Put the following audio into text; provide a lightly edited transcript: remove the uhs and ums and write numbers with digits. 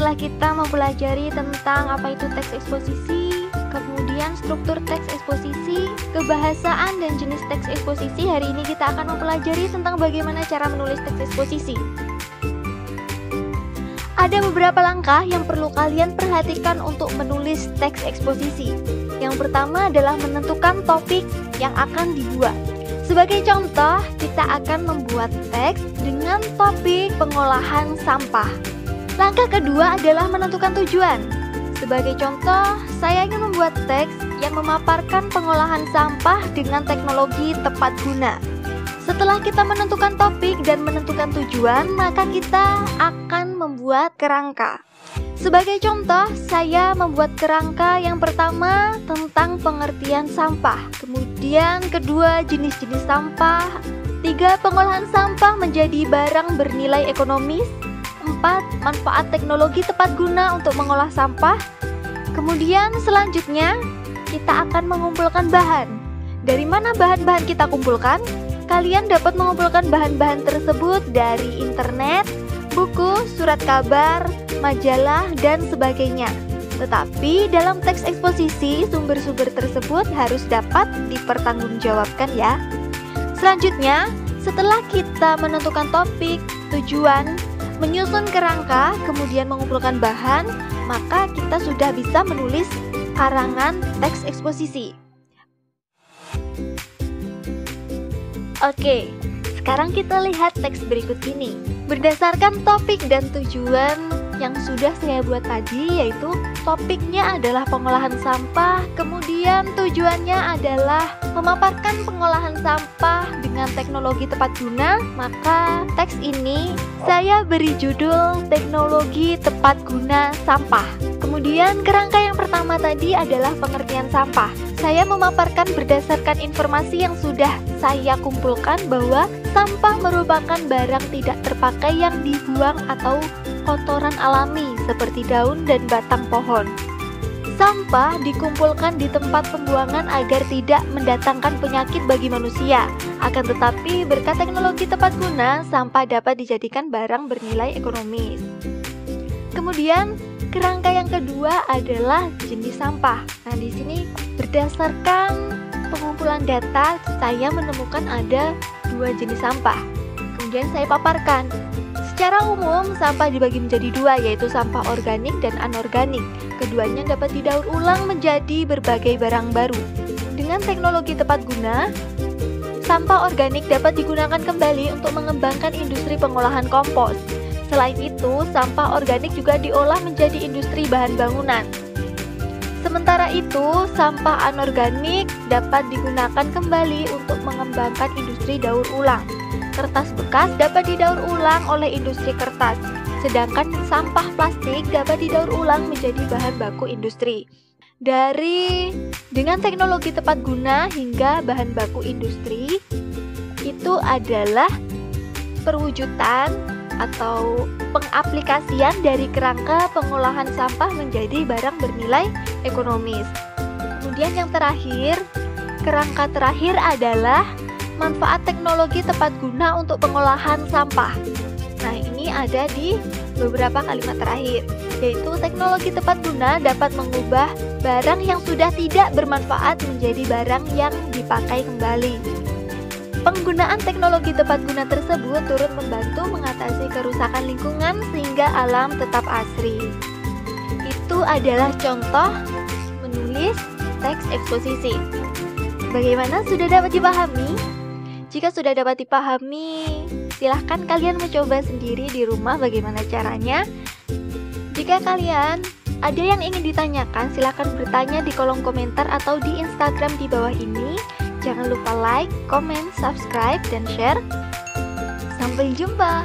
setelah kita mempelajari tentang apa itu teks eksposisi, kemudian struktur teks eksposisi, kebahasaan dan jenis teks eksposisi, hari ini kita akan mempelajari tentang bagaimana cara menulis teks eksposisi. Ada beberapa langkah yang perlu kalian perhatikan untuk menulis teks eksposisi. Yang pertama adalah menentukan topik yang akan dibuat. Sebagai contoh, kita akan membuat teks dengan topik pengolahan sampah. Langkah kedua adalah menentukan tujuan. Sebagai contoh, saya ingin membuat teks yang memaparkan pengolahan sampah dengan teknologi tepat guna. Setelah kita menentukan topik dan menentukan tujuan, maka kita akan membuat kerangka. Sebagai contoh, saya membuat kerangka yang pertama tentang pengertian sampah, kemudian kedua jenis-jenis sampah, 3 pengolahan sampah menjadi barang bernilai ekonomis, 4 manfaat teknologi tepat guna untuk mengolah sampah. Kemudian selanjutnya kita akan mengumpulkan bahan. Dari mana bahan-bahan kita kumpulkan? Kalian dapat mengumpulkan bahan-bahan tersebut dari internet, buku, surat kabar, majalah, dan sebagainya. Tetapi dalam teks eksposisi, sumber-sumber tersebut harus dapat dipertanggungjawabkan ya. Selanjutnya, setelah kita menentukan topik, tujuan, menyusun kerangka, kemudian mengumpulkan bahan, maka kita sudah bisa menulis karangan teks eksposisi. Oke, sekarang kita lihat teks berikut ini. Berdasarkan topik dan tujuan yang sudah saya buat tadi, yaitu topiknya adalah pengolahan sampah, kemudian tujuannya adalah memaparkan pengolahan sampah dengan teknologi tepat guna, maka teks ini saya beri judul teknologi tepat guna sampah. Kemudian kerangka yang pertama tadi adalah pengertian sampah. Saya memaparkan berdasarkan informasi yang sudah saya kumpulkan bahwa sampah merupakan barang tidak terpakai yang dibuang atau kotoran alami seperti daun dan batang pohon. Sampah dikumpulkan di tempat pembuangan agar tidak mendatangkan penyakit bagi manusia. Akan tetapi berkat teknologi tepat guna, sampah dapat dijadikan barang bernilai ekonomis. Kemudian kerangka yang kedua adalah jenis sampah. Nah, di sini berdasarkan pengumpulan data, saya menemukan ada 2 jenis sampah. Kemudian saya paparkan. Secara umum, sampah dibagi menjadi 2, yaitu sampah organik dan anorganik. Keduanya dapat didaur ulang menjadi berbagai barang baru. Dengan teknologi tepat guna, sampah organik dapat digunakan kembali untuk mengembangkan industri pengolahan kompos. Selain itu, sampah organik juga diolah menjadi industri bahan bangunan. Sementara itu, sampah anorganik dapat digunakan kembali untuk mengembangkan industri daur ulang. Kertas bekas dapat didaur ulang oleh industri kertas, sedangkan sampah plastik dapat didaur ulang menjadi bahan baku industri. Dengan teknologi tepat guna hingga bahan baku industri, itu adalah perwujudan atau pengaplikasian dari kerangka pengolahan sampah menjadi barang bernilai ekonomis. Kemudian yang terakhir, kerangka terakhir adalah manfaat teknologi tepat guna untuk pengolahan sampah. Nah, ini ada di beberapa kalimat terakhir, yaitu teknologi tepat guna dapat mengubah barang yang sudah tidak bermanfaat menjadi barang yang dipakai kembali. Penggunaan teknologi tepat guna tersebut turut membantu mengatasi kerusakan lingkungan sehingga alam tetap asri. Itu adalah contoh menulis teks eksposisi. Bagaimana, sudah dapat dipahami? Jika sudah dapat dipahami, silahkan kalian mencoba sendiri di rumah bagaimana caranya. Jika kalian ada yang ingin ditanyakan, silahkan bertanya di kolom komentar atau di Instagram di bawah ini. Jangan lupa like, comment, subscribe, dan share. Sampai jumpa!